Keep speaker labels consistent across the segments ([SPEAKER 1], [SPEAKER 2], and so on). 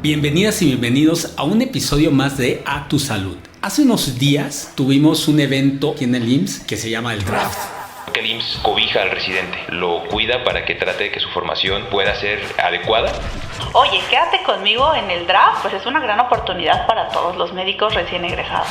[SPEAKER 1] Bienvenidas y bienvenidos a un episodio más de A Tu Salud. Hace unos días tuvimos un evento aquí en el IMSS que se llama el Draft.
[SPEAKER 2] Que el IMSS cobija al residente, lo cuida para que trate de que su formación pueda ser adecuada.
[SPEAKER 3] Oye, quédate conmigo en el draft, pues es una gran oportunidad para todos los médicos recién egresados.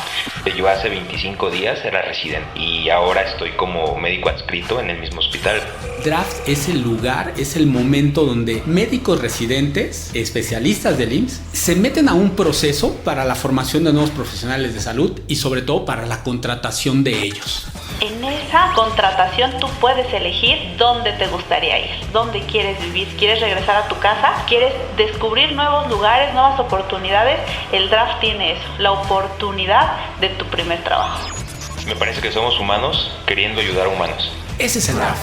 [SPEAKER 2] Yo hace 25 días era residente y ahora estoy como médico adscrito en el mismo hospital.
[SPEAKER 1] Draft es el lugar, es el momento donde médicos residentes, especialistas del IMSS, se meten a un proceso para la formación de nuevos profesionales de salud y sobre todo para la contratación de ellos.
[SPEAKER 3] En esa contratación tú puedes elegir dónde te gustaría ir, dónde quieres vivir, quieres regresar a tu casa, quieres descubrir nuevos lugares, nuevas oportunidades. El draft tiene eso, la oportunidad de tu primer trabajo.
[SPEAKER 2] Me parece que somos humanos queriendo ayudar a humanos.
[SPEAKER 1] Ese es el draft.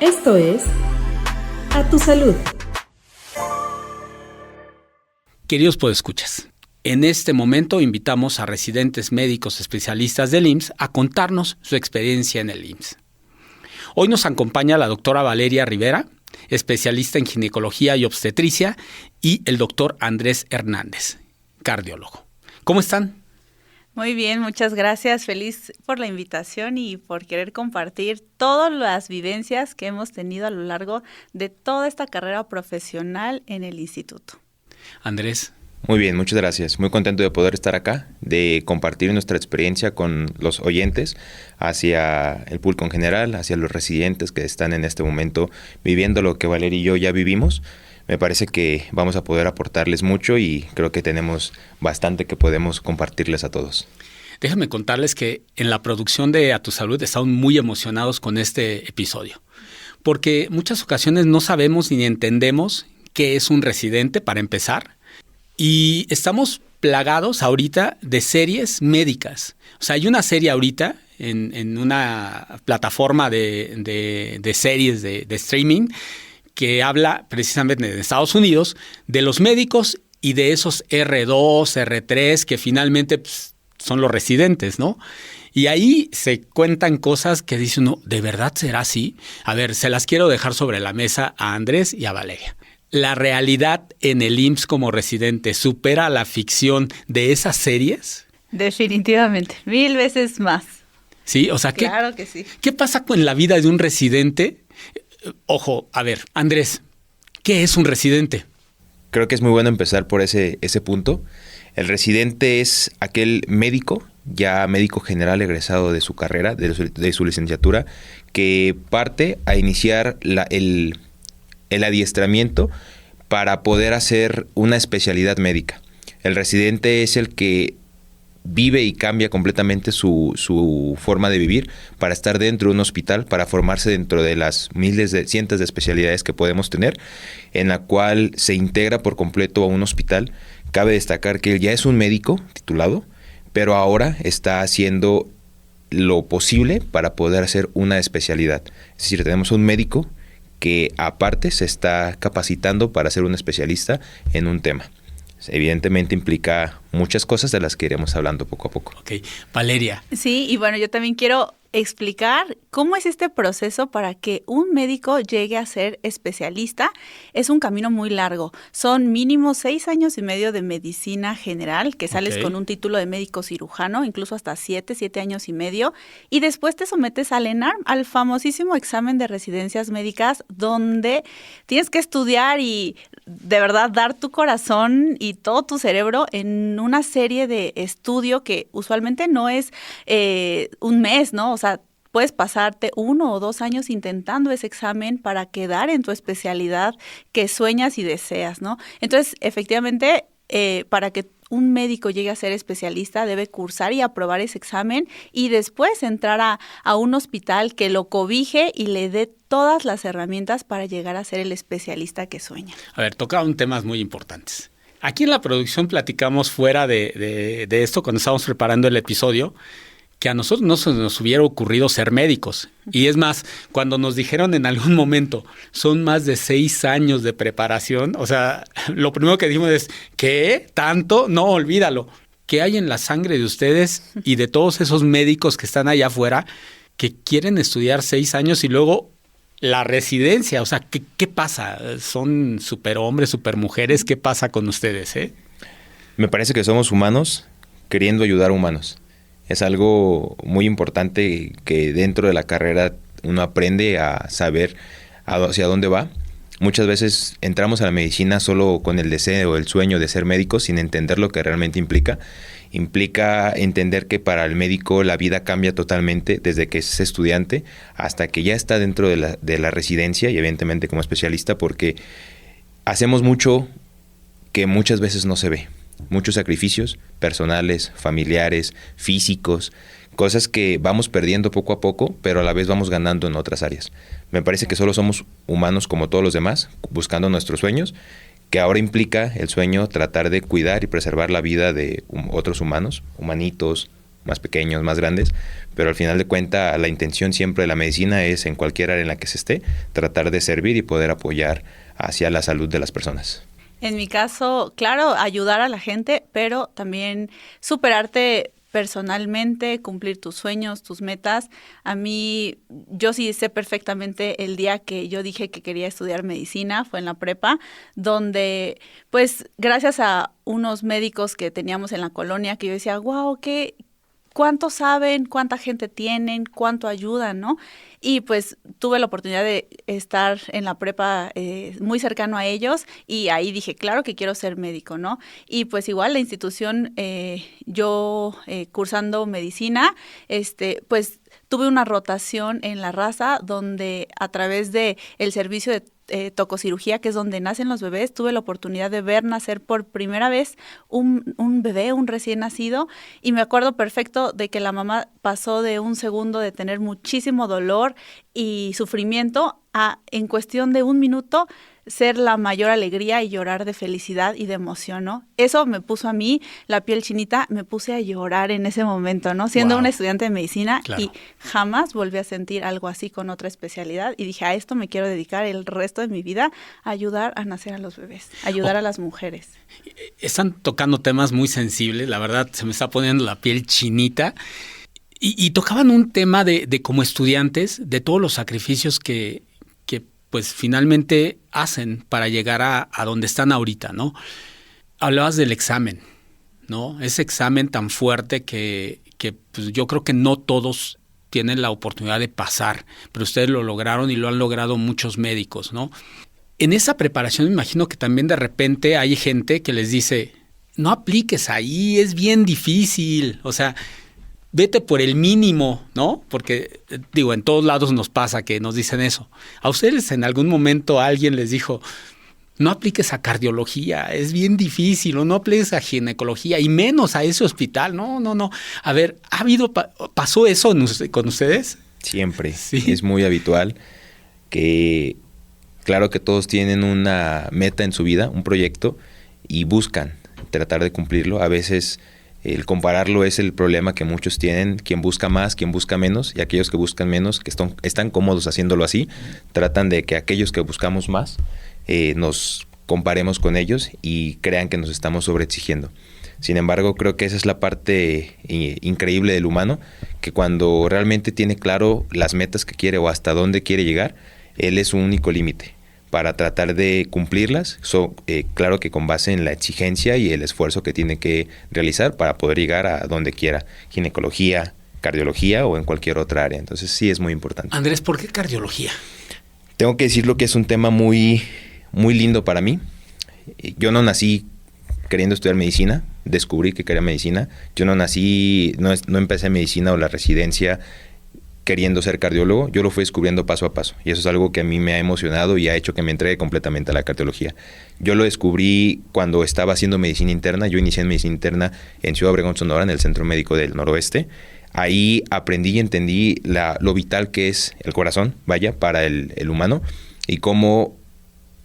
[SPEAKER 4] Esto es A Tu Salud.
[SPEAKER 1] Queridos podescuchas, en este momento invitamos a residentes médicos especialistas del IMSS a contarnos su experiencia en el IMSS. Hoy nos acompaña la doctora Valeria Rivera, especialista en ginecología y obstetricia, y el doctor Andrés Hernández, cardiólogo. ¿Cómo están?
[SPEAKER 5] Muy bien, muchas gracias. Feliz por la invitación y por querer compartir todas las vivencias que hemos tenido a lo largo de toda esta carrera profesional en el instituto.
[SPEAKER 1] Andrés.
[SPEAKER 2] Muy bien, muchas gracias. Muy contento de poder estar acá, de compartir nuestra experiencia con los oyentes, hacia el público en general, hacia los residentes que están en este momento viviendo lo que Valeria y yo ya vivimos. Me parece que vamos a poder aportarles mucho y creo que tenemos bastante que podemos compartirles a todos.
[SPEAKER 1] Déjame contarles que en la producción de A Tu Salud estamos muy emocionados con este episodio, porque muchas ocasiones no sabemos ni entendemos qué es un residente, para empezar, y estamos plagados ahorita de series médicas. O sea, hay una serie ahorita en una plataforma de series de streaming que habla precisamente en Estados Unidos de los médicos y de esos R2, R3 que finalmente pues, son los residentes, ¿no? Y ahí se cuentan cosas que dice uno, ¿de verdad será así? A ver, se las quiero dejar sobre la mesa a Andrés y a Valeria. ¿La realidad en el IMSS como residente supera la ficción de esas series?
[SPEAKER 5] Definitivamente, 1000 veces más.
[SPEAKER 1] Sí, o sea,
[SPEAKER 5] claro que sí.
[SPEAKER 1] ¿Qué pasa con la vida de un residente? Ojo, a ver, Andrés, ¿qué es un residente?
[SPEAKER 2] Creo que es muy bueno empezar por ese punto. El residente es aquel médico, ya médico general egresado de su carrera, de su licenciatura, que parte a iniciar el adiestramiento para poder hacer una especialidad médica. El residente es el que vive y cambia completamente su forma de vivir para estar dentro de un hospital, para formarse dentro de las cientos de especialidades que podemos tener, en la cual se integra por completo a un hospital. Cabe destacar que él ya es un médico titulado, pero ahora está haciendo lo posible para poder hacer una especialidad. Es decir, tenemos un médico que aparte se está capacitando para ser un especialista en un tema. Evidentemente implica muchas cosas de las que iremos hablando poco a poco.
[SPEAKER 1] Ok, Valeria.
[SPEAKER 5] Sí, y bueno, yo también quiero explicar cómo es este proceso para que un médico llegue a ser especialista. Es un camino muy largo. Son mínimo 6 años y medio de medicina general, que sales con un título de médico cirujano, incluso hasta 7 años y medio, y después te sometes al ENARM, al famosísimo examen de residencias médicas, donde tienes que estudiar y de verdad dar tu corazón y todo tu cerebro en una serie de estudio que usualmente no es un mes, ¿no? O sea, puedes pasarte 1 o 2 años intentando ese examen para quedar en tu especialidad que sueñas y deseas, ¿no? Entonces, efectivamente, para que un médico llegue a ser especialista debe cursar y aprobar ese examen y después entrar a un hospital que lo cobije y le dé todas las herramientas para llegar a ser el especialista que sueña.
[SPEAKER 1] A ver, tocaron temas muy importantes. Aquí en la producción platicamos fuera de esto, cuando estábamos preparando el episodio, que a nosotros no se nos hubiera ocurrido ser médicos. Y es más, cuando nos dijeron en algún momento, son más de 6 años de preparación, o sea, lo primero que dijimos es, ¿qué? ¿Tanto? No, olvídalo. ¿Qué hay en la sangre de ustedes y de todos esos médicos que están allá afuera que quieren estudiar 6 años y luego la residencia. O sea, ¿qué pasa? ¿Son superhombres, supermujeres? ¿Qué pasa con ustedes,
[SPEAKER 2] Me parece que somos humanos queriendo ayudar a humanos. Es algo muy importante que dentro de la carrera uno aprende a saber hacia dónde va. Muchas veces entramos a la medicina solo con el deseo o el sueño de ser médicos sin entender lo que realmente implica. Implica entender que para el médico la vida cambia totalmente desde que es estudiante hasta que ya está dentro de la residencia y evidentemente como especialista, porque hacemos mucho que muchas veces no se ve. Muchos sacrificios personales, familiares, físicos, cosas que vamos perdiendo poco a poco, pero a la vez vamos ganando en otras áreas. Me parece que solo somos humanos como todos los demás, buscando nuestros sueños, que ahora implica el sueño tratar de cuidar y preservar la vida de otros humanos, humanitos, más pequeños, más grandes, pero al final de cuentas la intención siempre de la medicina es, en cualquier área en la que se esté, tratar de servir y poder apoyar hacia la salud de las personas.
[SPEAKER 5] En mi caso, claro, ayudar a la gente, pero también superarte personalmente, cumplir tus sueños, tus metas. A mí, yo sí sé perfectamente el día que yo dije que quería estudiar medicina, fue en la prepa, donde pues gracias a unos médicos que teníamos en la colonia, que yo decía, wow, ¿cuánto saben? ¿Cuánta gente tienen? ¿Cuánto ayudan? ¿No? Y pues tuve la oportunidad de estar en la prepa muy cercano a ellos y ahí dije, claro que quiero ser médico, ¿no? Y pues igual la institución, yo cursando medicina, pues tuve una rotación en la raza donde a través de el servicio de tococirugía, que es donde nacen los bebés, tuve la oportunidad de ver nacer por primera vez un bebé, un recién nacido, y me acuerdo perfecto de que la mamá pasó de un segundo de tener muchísimo dolor y sufrimiento a, en cuestión de 1 minuto, ser la mayor alegría y llorar de felicidad y de emoción, ¿no? Eso me puso a mí la piel chinita, me puse a llorar en ese momento, ¿no? Siendo una estudiante de medicina, claro. Y jamás volví a sentir algo así con otra especialidad y dije, a esto me quiero dedicar el resto de mi vida, a ayudar a nacer a los bebés, ayudar a las mujeres.
[SPEAKER 1] Están tocando temas muy sensibles, la verdad se me está poniendo la piel chinita y tocaban un tema de como estudiantes, de todos los sacrificios que pues finalmente hacen para llegar a donde están ahorita, ¿no? Hablabas del examen, ¿no? Ese examen tan fuerte que pues yo creo que no todos tienen la oportunidad de pasar, pero ustedes lo lograron y lo han logrado muchos médicos, ¿no? En esa preparación me imagino que también de repente hay gente que les dice, no apliques ahí, es bien difícil, o sea, vete por el mínimo, ¿no? Porque, digo, en todos lados nos pasa que nos dicen eso. ¿A ustedes en algún momento alguien les dijo, no apliques a cardiología, es bien difícil, o no apliques a ginecología, y menos a ese hospital? No. A ver, ¿pasó eso con ustedes?
[SPEAKER 2] Siempre. Sí. Es muy habitual que, claro que todos tienen una meta en su vida, un proyecto, y buscan tratar de cumplirlo. A veces el compararlo es el problema que muchos tienen, quien busca más, quien busca menos, y aquellos que buscan menos, que están cómodos haciéndolo así, tratan de que aquellos que buscamos más nos comparemos con ellos y crean que nos estamos sobreexigiendo. Sin embargo, creo que esa es la parte increíble del humano, que cuando realmente tiene claro las metas que quiere o hasta dónde quiere llegar, él es su único límite para tratar de cumplirlas, claro que con base en la exigencia y el esfuerzo que tiene que realizar para poder llegar a donde quiera, ginecología, cardiología o en cualquier otra área. Entonces sí es muy importante.
[SPEAKER 1] Andrés, ¿por qué cardiología?
[SPEAKER 2] Tengo que decirlo que es un tema muy, muy lindo para mí. Yo no nací queriendo estudiar medicina, descubrí que quería medicina. Yo no empecé medicina o la residencia queriendo ser cardiólogo, yo lo fui descubriendo paso a paso, y eso es algo que a mí me ha emocionado y ha hecho que me entregue completamente a la cardiología. Yo lo descubrí cuando estaba haciendo medicina interna. Yo inicié en medicina interna en Ciudad Obregón, Sonora, en el Centro Médico del Noroeste. Ahí aprendí y entendí lo vital que es el corazón, para el humano, y cómo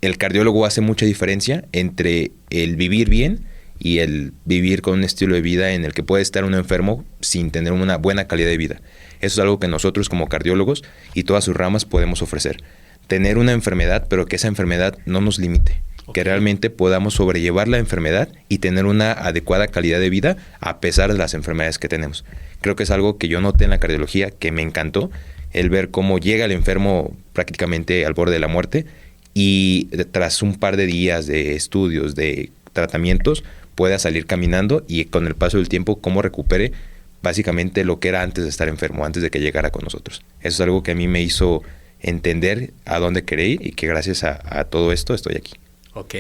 [SPEAKER 2] el cardiólogo hace mucha diferencia entre el vivir bien y el vivir con un estilo de vida en el que puede estar uno enfermo sin tener una buena calidad de vida. Eso es algo que nosotros como cardiólogos y todas sus ramas podemos ofrecer. Tener una enfermedad, pero que esa enfermedad no nos limite. que realmente podamos sobrellevar la enfermedad y tener una adecuada calidad de vida a pesar de las enfermedades que tenemos. Creo que es algo que yo noté en la cardiología que me encantó, el ver cómo llega el enfermo prácticamente al borde de la muerte y tras un par de días de estudios, de tratamientos, pueda salir caminando y con el paso del tiempo cómo recupere básicamente lo que era antes de estar enfermo, antes de que llegara con nosotros. Eso es algo que a mí me hizo entender a dónde quería ir y que gracias a todo esto estoy aquí.
[SPEAKER 1] Ok.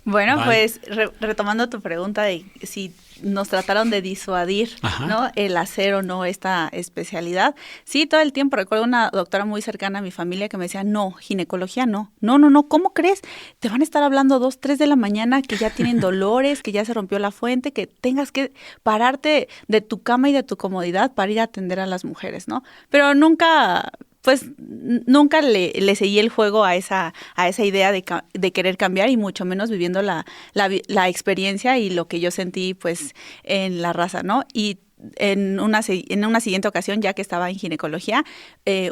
[SPEAKER 5] Bueno,
[SPEAKER 1] Vale.
[SPEAKER 5] pues retomando tu pregunta de si nos trataron de disuadir,
[SPEAKER 1] Ajá.
[SPEAKER 5] ¿no? El hacer o no esta especialidad. Sí, todo el tiempo recuerdo una doctora muy cercana a mi familia que me decía, no, ginecología no. No, ¿cómo crees? Te van a estar hablando 2, 3 de la mañana que ya tienen dolores, que ya se rompió la fuente, que tengas que pararte de tu cama y de tu comodidad para ir a atender a las mujeres, ¿no? Pero nunca le seguí el juego a esa idea de querer cambiar y mucho menos viviendo la experiencia y lo que yo sentí pues en la raza, ¿no? Y en una siguiente ocasión, ya que estaba en ginecología,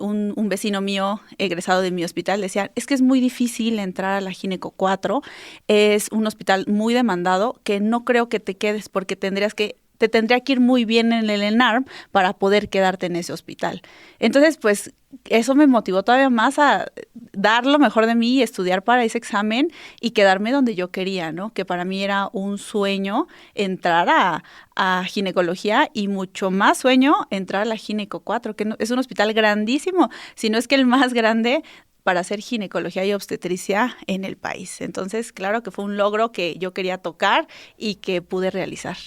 [SPEAKER 5] un vecino mío egresado de mi hospital decía, es que es muy difícil entrar a la Gineco 4, es un hospital muy demandado que no creo que te quedes porque te tendría que ir muy bien en el ENARM para poder quedarte en ese hospital. Entonces, pues, eso me motivó todavía más a dar lo mejor de mí y estudiar para ese examen y quedarme donde yo quería, ¿no? Que para mí era un sueño entrar a ginecología y mucho más sueño entrar a la Gineco 4, que es un hospital grandísimo, si no es que el más grande para hacer ginecología y obstetricia en el país. Entonces, claro que fue un logro que yo quería tocar y que pude realizar.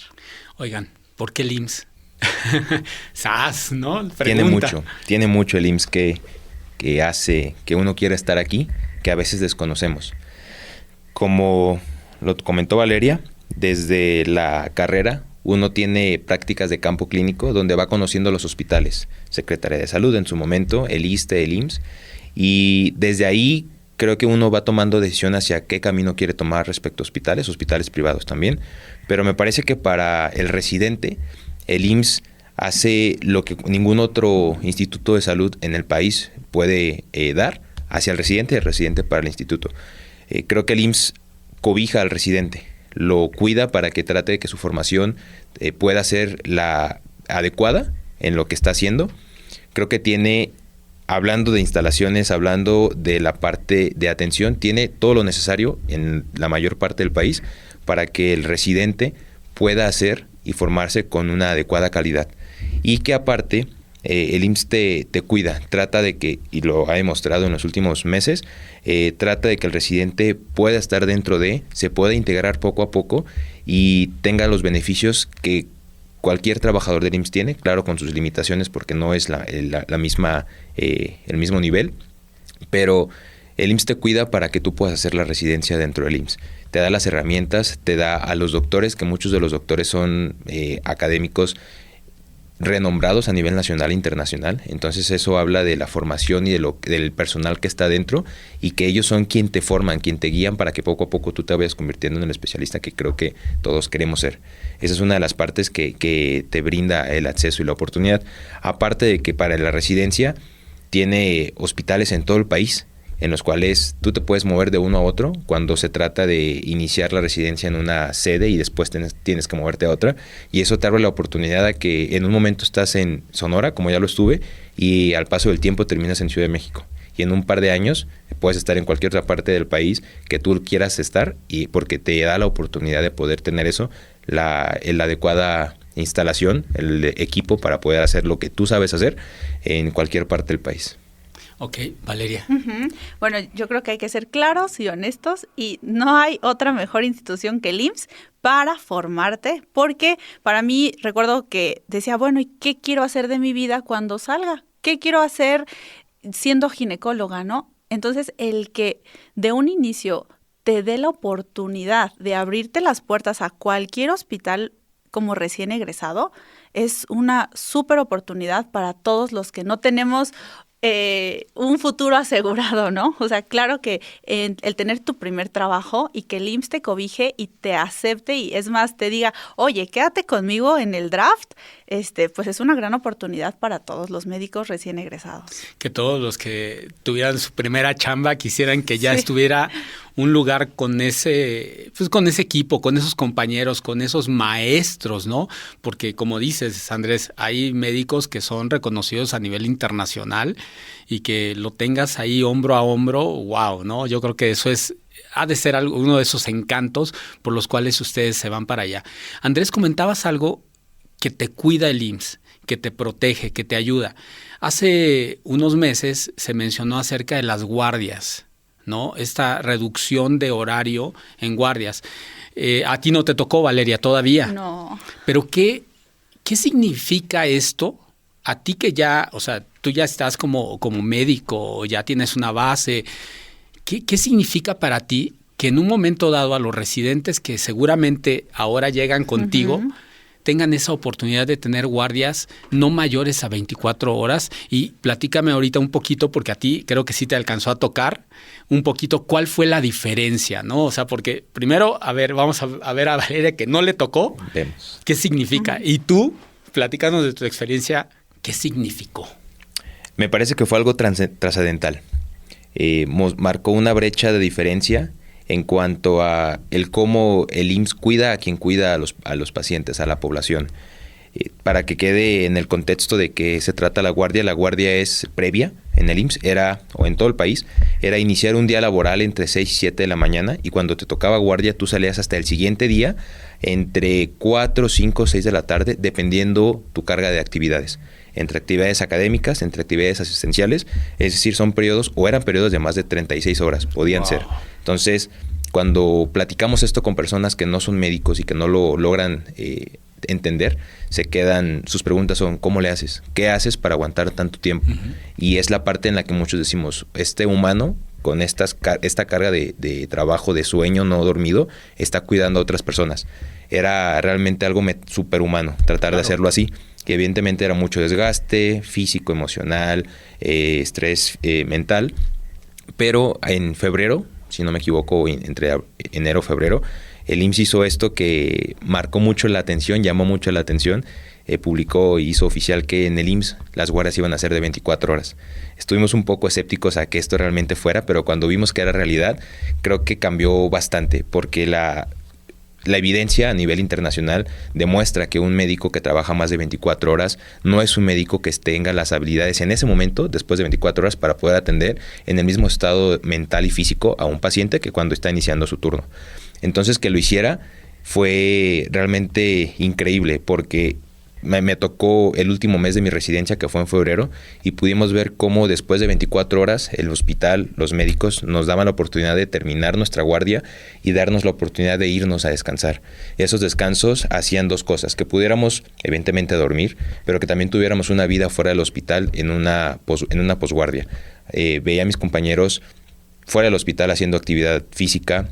[SPEAKER 1] Oigan, ¿por qué el IMSS? ¡Sas!, ¿no? Pregunta.
[SPEAKER 2] Tiene mucho el IMSS que hace que uno quiera estar aquí, que a veces desconocemos. Como lo comentó Valeria, desde la carrera uno tiene prácticas de campo clínico donde va conociendo los hospitales, Secretaría de Salud en su momento, el ISSSTE, el IMSS, y desde ahí creo que uno va tomando decisión hacia qué camino quiere tomar respecto a hospitales privados también, pero me parece que para el residente, el IMSS hace lo que ningún otro instituto de salud en el país puede dar hacia el residente y el residente para el instituto. Creo que el IMSS cobija al residente, lo cuida para que trate de que su formación pueda ser la adecuada en lo que está haciendo. Creo que tiene, hablando de instalaciones, hablando de la parte de atención, tiene todo lo necesario en la mayor parte del país para que el residente pueda hacer y formarse con una adecuada calidad. Y que aparte el IMSS te cuida, trata de que, y lo ha demostrado en los últimos meses, trata de que el residente pueda estar dentro se pueda integrar poco a poco y tenga los beneficios que cualquier trabajador del IMSS tiene, claro, con sus limitaciones porque no es la misma, el mismo nivel, pero el IMSS te cuida para que tú puedas hacer la residencia dentro del IMSS. Te da las herramientas, te da a los doctores, que muchos de los doctores son académicos renombrados a nivel nacional e internacional. Entonces eso habla de la formación y del personal que está dentro y que ellos son quien te forman, quien te guían para que poco a poco tú te vayas convirtiendo en el especialista que creo que todos queremos ser. Esa es una de las partes que te brinda el acceso y la oportunidad. Aparte de que para la residencia tiene hospitales en todo el país en los cuales tú te puedes mover de uno a otro cuando se trata de iniciar la residencia en una sede y después tienes que moverte a otra, y eso te abre la oportunidad a que en un momento estás en Sonora, como ya lo estuve, y al paso del tiempo terminas en Ciudad de México, y en un par de años puedes estar en cualquier otra parte del país que tú quieras estar, y porque te da la oportunidad de poder tener eso, la adecuada instalación, el equipo para poder hacer lo que tú sabes hacer en cualquier parte del país.
[SPEAKER 1] Ok, Valeria.
[SPEAKER 5] Bueno, yo creo que hay que ser claros y honestos y no hay otra mejor institución que el IMSS para formarte, porque para mí recuerdo que decía, bueno, ¿y qué quiero hacer de mi vida cuando salga? ¿Qué quiero hacer siendo ginecóloga, no? Entonces, el que de un inicio te dé la oportunidad de abrirte las puertas a cualquier hospital como recién egresado es una súper oportunidad para todos los que no tenemos un futuro asegurado, ¿no? O sea, claro que el tener tu primer trabajo y que el IMSS te cobije y te acepte y es más, te diga, oye, quédate conmigo en el draft, pues es una gran oportunidad para todos los médicos recién egresados.
[SPEAKER 1] Que todos los que tuvieran su primera chamba quisieran que ya estuviera un lugar con ese equipo, con esos compañeros, con esos maestros, ¿no? Porque como dices, Andrés, hay médicos que son reconocidos a nivel internacional y que lo tengas ahí hombro a hombro, wow, ¿no? Yo creo que eso ha de ser uno de esos encantos por los cuales ustedes se van para allá. Andrés, comentabas algo que te cuida el IMSS, que te protege, que te ayuda. Hace unos meses se mencionó acerca de las guardias, ¿no? Esta reducción de horario en guardias. A ti no te tocó, Valeria, todavía.
[SPEAKER 5] No.
[SPEAKER 1] Pero ¿qué significa esto? A ti que ya, o sea, tú ya estás como médico, ya tienes una base. ¿Qué significa para ti que en un momento dado a los residentes que seguramente ahora llegan contigo tengan esa oportunidad de tener guardias no mayores a 24 horas? Y platícame ahorita un poquito, porque a ti creo que sí te alcanzó a tocar un poquito cuál fue la diferencia, ¿no? O sea, porque primero, vamos a ver a Valeria que no le tocó.
[SPEAKER 2] Vemos.
[SPEAKER 1] ¿Qué significa? Y tú, platícanos de tu experiencia, ¿qué significó?
[SPEAKER 2] Me parece que fue algo trascendental. Marcó una brecha de diferencia en cuanto a el cómo el IMSS cuida a quien cuida a los pacientes, a la población. Para que quede en el contexto de qué se trata la guardia es previa en el IMSS, o en todo el país, era iniciar un día laboral entre 6 y 7 de la mañana, y cuando te tocaba guardia tú salías hasta el siguiente día entre 4, 5, 6 de la tarde, dependiendo tu carga de actividades. Entre actividades académicas, entre actividades asistenciales, es decir, eran periodos de más de 36 horas, podían ser. Entonces, cuando platicamos esto con personas que no son médicos y que no lo logran entender, sus preguntas son: ¿cómo le haces? ¿Qué haces para aguantar tanto tiempo? Y es la parte en la que muchos decimos, este humano con esta carga de trabajo, de sueño no dormido, está cuidando a otras personas. Era realmente algo superhumano tratar de hacerlo así, que evidentemente era mucho desgaste físico, emocional, estrés mental, pero en febrero, si no me equivoco, entre enero y febrero, el IMSS hizo esto que marcó mucho la atención, llamó mucho la atención. Publicó y hizo oficial que en el IMSS las guardias iban a ser de 24 horas. Estuvimos un poco escépticos a que esto realmente fuera, pero cuando vimos que era realidad, creo que cambió bastante, porque la evidencia a nivel internacional demuestra que un médico que trabaja más de 24 horas no es un médico que tenga las habilidades en ese momento, después de 24 horas, para poder atender en el mismo estado mental y físico a un paciente que cuando está iniciando su turno. Entonces, que lo hiciera fue realmente increíble, porque me tocó el último mes de mi residencia, que fue en febrero, y pudimos ver cómo después de 24 horas el hospital, los médicos nos daban la oportunidad de terminar nuestra guardia y darnos la oportunidad de irnos a descansar. Esos descansos hacían dos cosas: que pudiéramos evidentemente dormir, pero que también tuviéramos una vida fuera del hospital en una posguardia. Veía a mis compañeros fuera del hospital haciendo actividad física,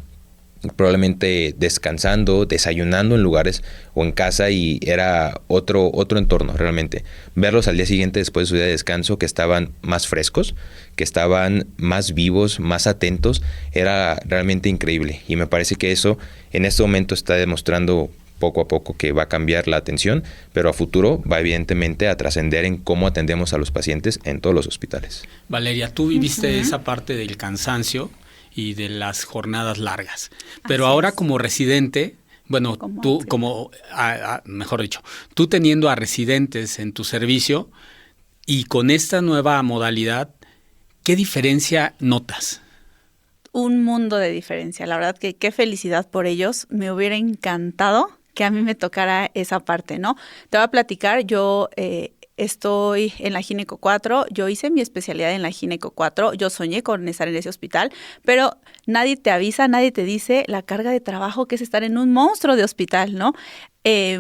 [SPEAKER 2] probablemente descansando, desayunando en lugares o en casa, y era otro entorno realmente. Verlos al día siguiente, después de su día de descanso, que estaban más frescos, que estaban más vivos, más atentos, era realmente increíble. Y me parece que eso en este momento está demostrando poco a poco que va a cambiar la atención, pero a futuro va evidentemente a trascender en cómo atendemos a los pacientes en todos los hospitales. Valeria, tú viviste esa parte del cansancio y de las jornadas largas. Pero ahora como residente, bueno, mejor dicho, tú teniendo a residentes en tu servicio y con esta nueva modalidad, ¿qué diferencia notas?
[SPEAKER 5] Un mundo de diferencia. La verdad que qué felicidad por ellos. Me hubiera encantado que a mí me tocara esa parte, ¿no? Te voy a platicar, yo estoy en la Gineco 4, yo hice mi especialidad en la Gineco 4, yo soñé con estar en ese hospital, pero nadie te avisa, nadie te dice la carga de trabajo que es estar en un monstruo de hospital, ¿no?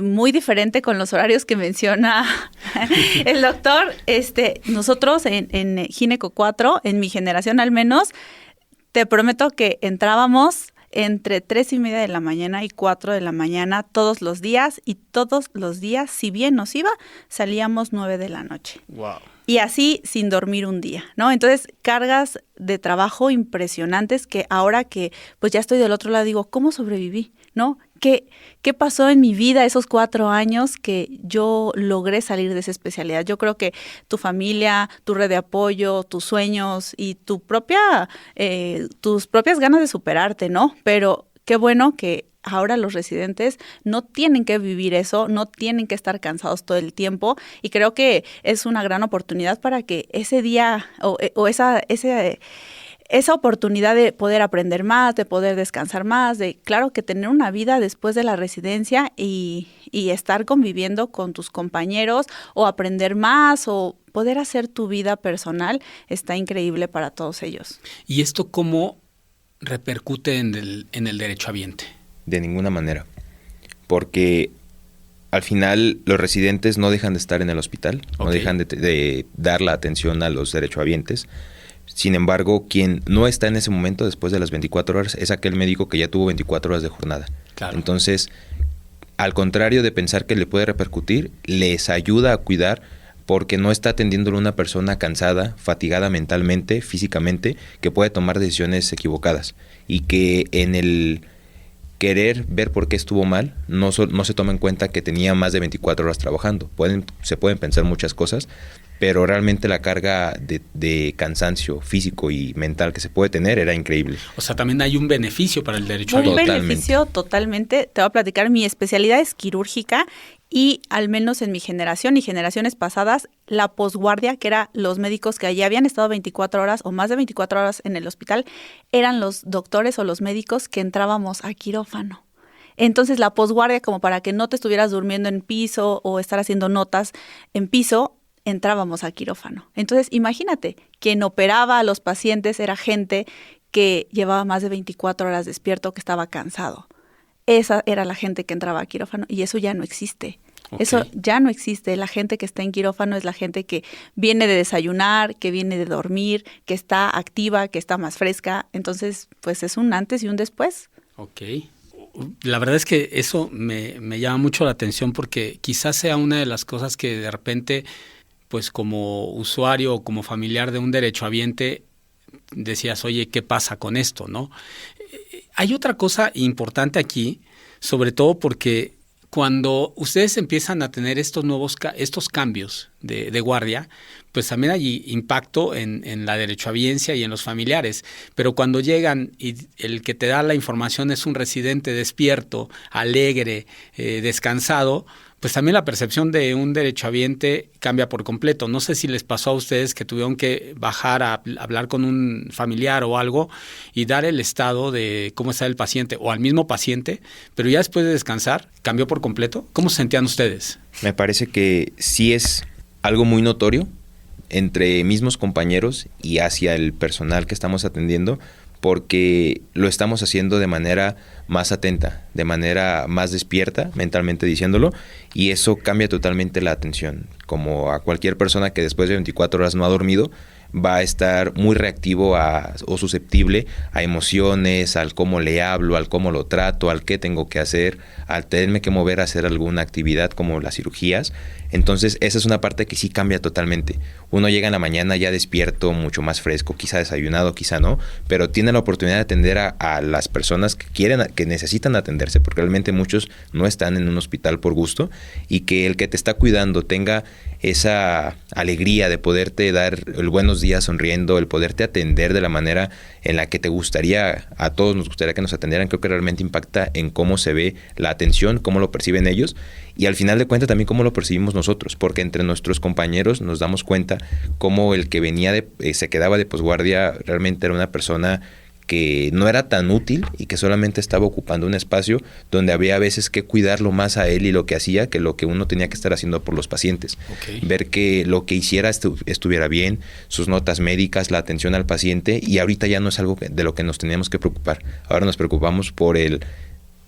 [SPEAKER 5] Muy diferente con los horarios que menciona el doctor. Nosotros en Gineco 4, en mi generación al menos, te prometo que entrábamos entre 3:30 de la mañana y 4 de la mañana todos los días, y todos los días, si bien nos iba, salíamos 9 de la noche.
[SPEAKER 1] Wow.
[SPEAKER 5] Y así sin dormir un día, ¿no? Entonces, cargas de trabajo impresionantes que ahora que pues ya estoy del otro lado digo, ¿cómo sobreviví? ¿No? ¿Qué pasó en mi vida esos 4 años que yo logré salir de esa especialidad? Yo creo que tu familia, tu red de apoyo, tus sueños y tus propias ganas de superarte, ¿no? Pero qué bueno que ahora los residentes no tienen que vivir eso, no tienen que estar cansados todo el tiempo, y creo que es una gran oportunidad para que ese día o esa oportunidad de poder aprender más, de poder descansar más, de claro que tener una vida después de la residencia y estar conviviendo con tus compañeros o aprender más o poder hacer tu vida personal está increíble para todos ellos.
[SPEAKER 1] ¿Y esto cómo repercute en el derechohabiente?
[SPEAKER 2] De ninguna manera, porque al final los residentes no dejan de estar en el hospital, no dejan de dar la atención a los derechohabientes. Sin embargo, quien no está en ese momento después de las 24 horas es aquel médico que ya tuvo 24 horas de jornada. Claro. Entonces, al contrario de pensar que le puede repercutir, les ayuda a cuidar porque no está atendiéndolo una persona cansada, fatigada mentalmente, físicamente, que puede tomar decisiones equivocadas y que en el querer ver por qué estuvo mal, no se toma en cuenta que tenía más de 24 horas trabajando. Se pueden pensar muchas cosas, pero realmente la carga de cansancio físico y mental que se puede tener era increíble.
[SPEAKER 1] O sea, también hay un beneficio para el derechohabiente.
[SPEAKER 5] Un beneficio totalmente. Te voy a platicar, mi especialidad es quirúrgica y al menos en mi generación y generaciones pasadas, la posguardia, que eran los médicos que allí habían estado 24 horas o más de 24 horas en el hospital, eran los doctores o los médicos que entrábamos a quirófano. Entonces la posguardia, como para que no te estuvieras durmiendo en piso o estar haciendo notas en piso, entrábamos a quirófano. Entonces, imagínate, quien operaba a los pacientes era gente que llevaba más de 24 horas despierto, que estaba cansado. Esa era la gente que entraba a quirófano y eso ya no existe. Eso ya no existe. La gente que está en quirófano es la gente que viene de desayunar, que viene de dormir, que está activa, que está más fresca. Entonces, pues es un antes y un después.
[SPEAKER 1] Ok. La verdad es que eso me llama mucho la atención porque quizás sea una de las cosas que de repente, pues como usuario o como familiar de un derechohabiente, decías, oye, ¿qué pasa con esto, no? Hay otra cosa importante aquí, sobre todo porque cuando ustedes empiezan a tener estos cambios de guardia, pues también hay impacto en la derechohabiencia y en los familiares. Pero cuando llegan y el que te da la información es un residente despierto, alegre, descansado, pues también la percepción de un derechohabiente cambia por completo. No sé si les pasó a ustedes que tuvieron que bajar a hablar con un familiar o algo y dar el estado de cómo está el paciente o al mismo paciente, pero ya después de descansar, ¿cambió por completo? ¿Cómo se sentían ustedes?
[SPEAKER 2] Me parece que sí es algo muy notorio entre mismos compañeros y hacia el personal que estamos atendiendo, porque lo estamos haciendo de manera más atenta, de manera más despierta, mentalmente diciéndolo, y eso cambia totalmente la atención. Como a cualquier persona que después de 24 horas no ha dormido, va a estar muy reactivo o susceptible a emociones, al cómo le hablo, al cómo lo trato, al qué tengo que hacer, al tenerme que mover a hacer alguna actividad como las cirugías. Entonces esa es una parte que sí cambia totalmente. Uno llega en la mañana ya despierto, mucho más fresco, quizá desayunado, quizá no, pero tiene la oportunidad de atender a las personas que necesitan atenderse, porque realmente muchos no están en un hospital por gusto, y que el que te está cuidando tenga esa alegría de poderte dar el buenos días sonriendo, el poderte atender de la manera en la que te gustaría, a todos nos gustaría que nos atendieran, creo que realmente impacta en cómo se ve la atención, cómo lo perciben ellos, y al final de cuentas también cómo lo percibimos nosotros, porque entre nuestros compañeros nos damos cuenta cómo el que venía se quedaba de posguardia realmente era una persona que no era tan útil y que solamente estaba ocupando un espacio donde había a veces que cuidarlo más a él y lo que hacía que lo que uno tenía que estar haciendo por los pacientes. Ver que lo que hiciera estuviera bien, sus notas médicas, la atención al paciente, y ahorita ya no es algo de lo que nos teníamos que preocupar. Ahora nos preocupamos por el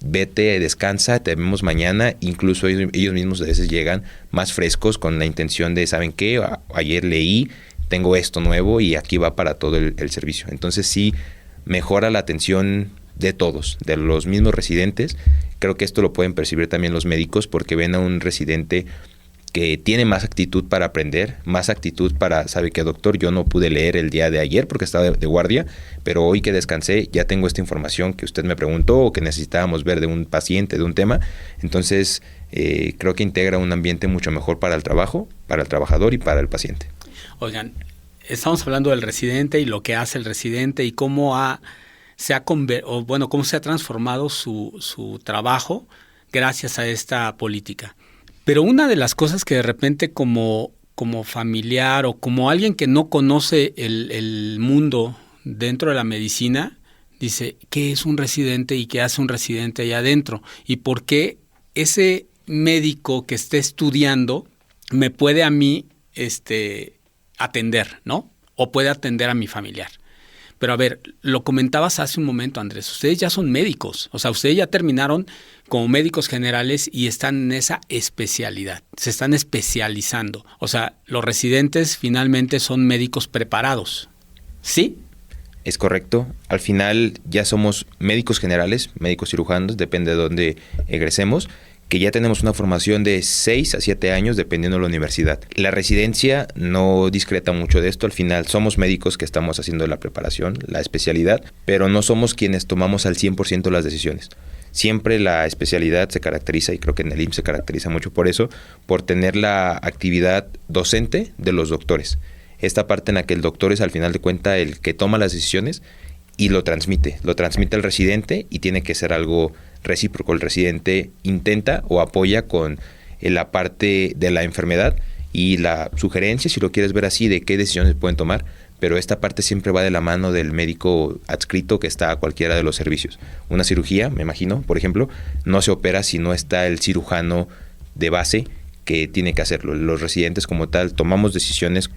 [SPEAKER 2] vete, descansa, te vemos mañana. Incluso ellos mismos a veces llegan más frescos con la intención de, ¿saben qué? Ayer leí, tengo esto nuevo y aquí va para todo el servicio. Entonces sí mejora la atención de todos, de los mismos residentes. Creo que esto lo pueden percibir también los médicos porque ven a un residente que tiene más actitud para aprender, más actitud para, sabe que doctor, yo no pude leer el día de ayer porque estaba de guardia, pero hoy que descansé ya tengo esta información que usted me preguntó o que necesitábamos ver de un paciente, de un tema. Entonces creo que integra un ambiente mucho mejor para el trabajo, para el trabajador y para el paciente.
[SPEAKER 1] Oigan, estamos hablando del residente y lo que hace el residente y cómo se ha transformado su trabajo gracias a esta política. Pero una de las cosas que de repente como familiar o como alguien que no conoce el mundo dentro de la medicina, dice, ¿qué es un residente y qué hace un residente allá adentro? ¿Y por qué ese médico que esté estudiando me puede a mí atender, ¿no? O puede atender a mi familiar. Pero a ver, lo comentabas hace un momento, Andrés, ustedes ya son médicos, o sea, ustedes ya terminaron como médicos generales y están en esa especialidad, se están especializando. O sea, los residentes finalmente son médicos preparados, ¿sí?
[SPEAKER 2] Es correcto. Al final ya somos médicos generales, médicos cirujanos, depende de dónde egresemos, que ya tenemos una formación de 6 a 7 años dependiendo de la universidad. La residencia no discreta mucho de esto, al final somos médicos que estamos haciendo la preparación, la especialidad, pero no somos quienes tomamos al 100% las decisiones. Siempre la especialidad se caracteriza, y creo que en el IMSS se caracteriza mucho por eso, por tener la actividad docente de los doctores. Esta parte en la que el doctor es al final de cuentas el que toma las decisiones y lo transmite al residente y tiene que ser algo recíproco. El residente intenta o apoya con la parte de la enfermedad y la sugerencia, si lo quieres ver así, de qué decisiones pueden tomar, pero esta parte siempre va de la mano del médico adscrito que está a cualquiera de los servicios. Una cirugía, me imagino, por ejemplo, no se opera si no está el cirujano de base que tiene que hacerlo. Los residentes como tal tomamos decisiones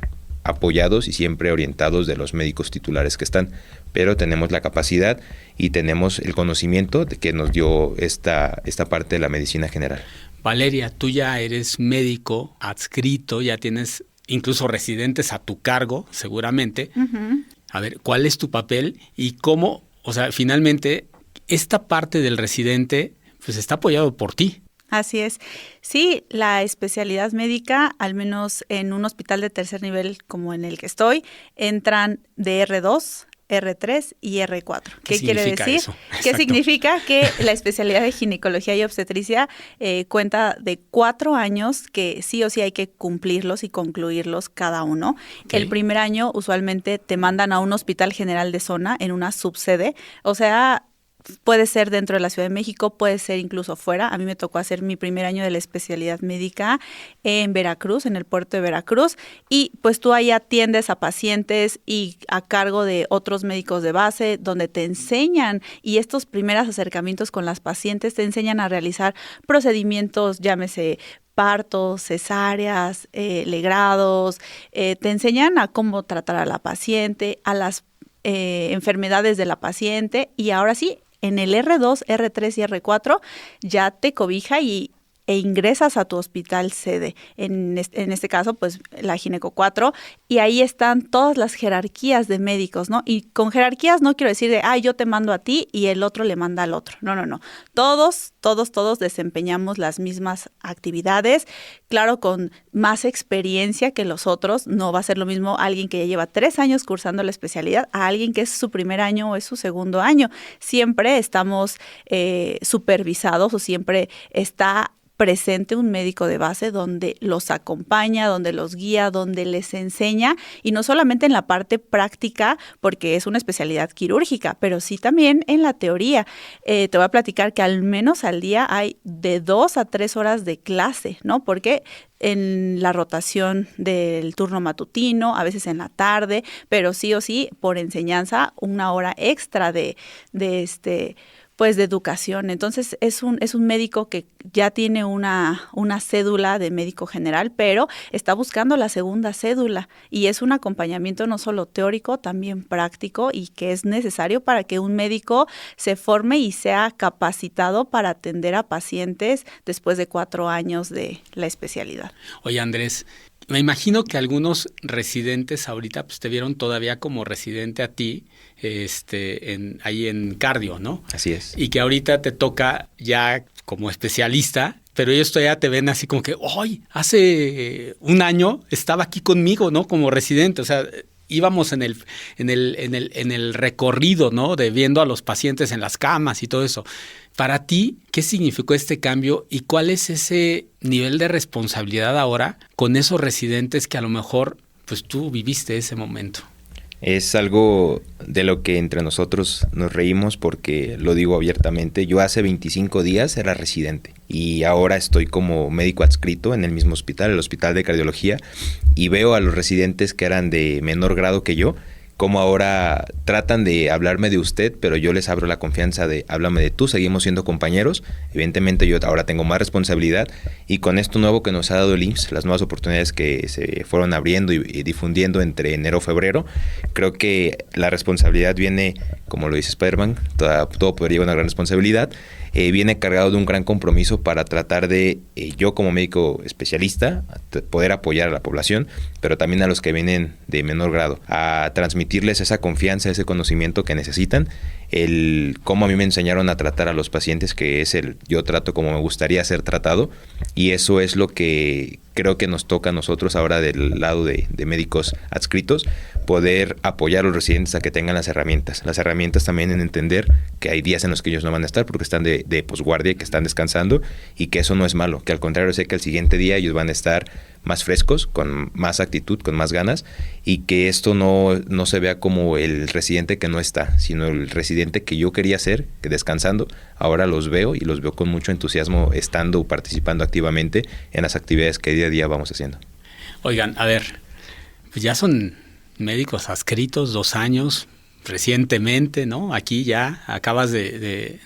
[SPEAKER 2] apoyados y siempre orientados de los médicos titulares que están, pero tenemos la capacidad y tenemos el conocimiento de que nos dio esta parte de la medicina general.
[SPEAKER 1] Valeria, tú ya eres médico adscrito, ya tienes incluso residentes a tu cargo, seguramente. Uh-huh. A ver, ¿cuál es tu papel y cómo, o sea, finalmente, esta parte del residente, pues está apoyado por ti?
[SPEAKER 5] Así es. Sí, la especialidad médica, al menos en un hospital de tercer nivel como en el que estoy, entran de R2, R3 y R4. ¿Qué quiere decir?
[SPEAKER 1] Eso?
[SPEAKER 5] ¿Qué significa? Que la especialidad de ginecología y obstetricia cuenta de 4 años que sí o sí hay que cumplirlos y concluirlos cada uno. Okay. El primer año usualmente te mandan a un hospital general de zona en una subsede, o sea, puede ser dentro de la Ciudad de México, puede ser incluso fuera. A mí me tocó hacer mi primer año de la especialidad médica en Veracruz, en el puerto de Veracruz, y pues tú ahí atiendes a pacientes y a cargo de otros médicos de base, donde te enseñan, y estos primeros acercamientos con las pacientes te enseñan a realizar procedimientos, llámese partos, cesáreas, legrados, te enseñan a cómo tratar a la paciente, a las enfermedades de la paciente, y ahora sí, en el R2, R3 y R4 ya te cobija e ingresas a tu hospital sede, en este caso, pues la Gineco 4, y ahí están todas las jerarquías de médicos, ¿no? Y con jerarquías no quiero decir de, yo te mando a ti y el otro le manda al otro. No. Todos desempeñamos las mismas actividades, claro, con más experiencia que los otros. No va a ser lo mismo alguien que ya lleva 3 años cursando la especialidad a alguien que es su primer año o es su segundo año. Siempre estamos supervisados o siempre está presente un médico de base donde los acompaña, donde los guía, donde les enseña, y no solamente en la parte práctica, porque es una especialidad quirúrgica, pero sí también en la teoría. Te voy a platicar que al menos al día hay de 2 a 3 horas de clase, ¿no? Porque en la rotación del turno matutino, a veces en la tarde, pero sí o sí, por enseñanza, 1 hora extra de educación. Entonces es un médico que ya tiene una cédula de médico general, pero está buscando la segunda cédula, y es un acompañamiento no solo teórico, también práctico, y que es necesario para que un médico se forme y sea capacitado para atender a pacientes después de 4 años de la especialidad.
[SPEAKER 1] Oye, Andrés, me imagino que algunos residentes ahorita pues te vieron todavía como residente a ti, ahí en cardio, ¿no?
[SPEAKER 2] Así es.
[SPEAKER 1] Y que ahorita te toca ya como especialista, pero ellos todavía te ven así como que, ¡ay! Hace un año estaba aquí conmigo, ¿no? Como residente, o sea, íbamos en el recorrido, ¿no? De viendo a los pacientes en las camas y todo eso. Para ti, ¿qué significó este cambio y cuál es ese nivel de responsabilidad ahora con esos residentes que a lo mejor, pues tú viviste ese momento?
[SPEAKER 2] Es algo de lo que entre nosotros nos reímos porque lo digo abiertamente. Yo hace 25 días era residente y ahora estoy como médico adscrito en el mismo hospital, el Hospital de Cardiología, y veo a los residentes que eran de menor grado que yo, como ahora tratan de hablarme de usted, pero yo les abro la confianza de háblame de tú, seguimos siendo compañeros. Evidentemente yo ahora tengo más responsabilidad y con esto nuevo que nos ha dado el IMSS, las nuevas oportunidades que se fueron abriendo y difundiendo entre enero y febrero, creo que la responsabilidad viene, como lo dice Spider-Man, todo poder lleva una gran responsabilidad. Viene cargado de un gran compromiso para tratar de, yo como médico especialista, poder apoyar a la población, pero también a los que vienen de menor grado, a transmitirles esa confianza, ese conocimiento que necesitan, el cómo a mí me enseñaron a tratar a los pacientes, que es yo trato como me gustaría ser tratado, y eso es lo que creo que nos toca a nosotros ahora del lado de médicos adscritos, poder apoyar a los residentes a que tengan las herramientas también en entender que hay días en los que ellos no van a estar porque están de posguardia, que están descansando, y que eso no es malo, que al contrario sé que el siguiente día ellos van a estar más frescos, con más actitud, con más ganas, y que esto no se vea como el residente que no está, sino el residente que yo quería ser, que descansando, ahora los veo y los veo con mucho entusiasmo estando o participando activamente en las actividades que día a día vamos haciendo.
[SPEAKER 1] Oigan, a ver, pues ya son médicos adscritos 2 años, recientemente, ¿no? Aquí ya acabas de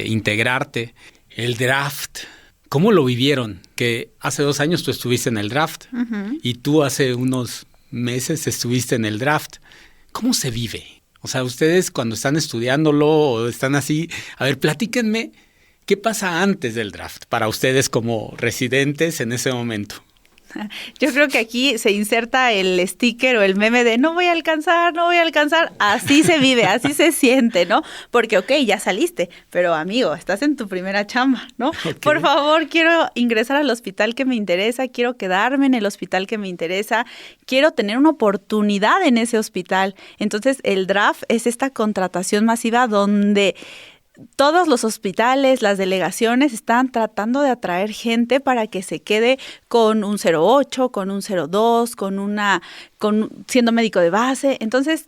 [SPEAKER 1] integrarte. El draft, ¿cómo lo vivieron? Que hace 2 años tú estuviste en el draft y tú hace unos meses estuviste en el draft. ¿Cómo se vive? O sea, ustedes cuando están estudiándolo o están así, a ver, platíquenme, ¿qué pasa antes del draft para ustedes como residentes en ese momento?
[SPEAKER 5] Yo creo que aquí se inserta el sticker o el meme de no voy a alcanzar. Así se vive, así se siente, ¿no? Porque, ok, ya saliste, pero amigo, estás en tu primera chamba, ¿no? Okay. Por favor, quiero ingresar al hospital que me interesa, quiero quedarme en el hospital que me interesa, quiero tener una oportunidad en ese hospital. Entonces, el draft es esta contratación masiva donde todos los hospitales, las delegaciones están tratando de atraer gente para que se quede con un 08, con un 02, siendo médico de base. Entonces,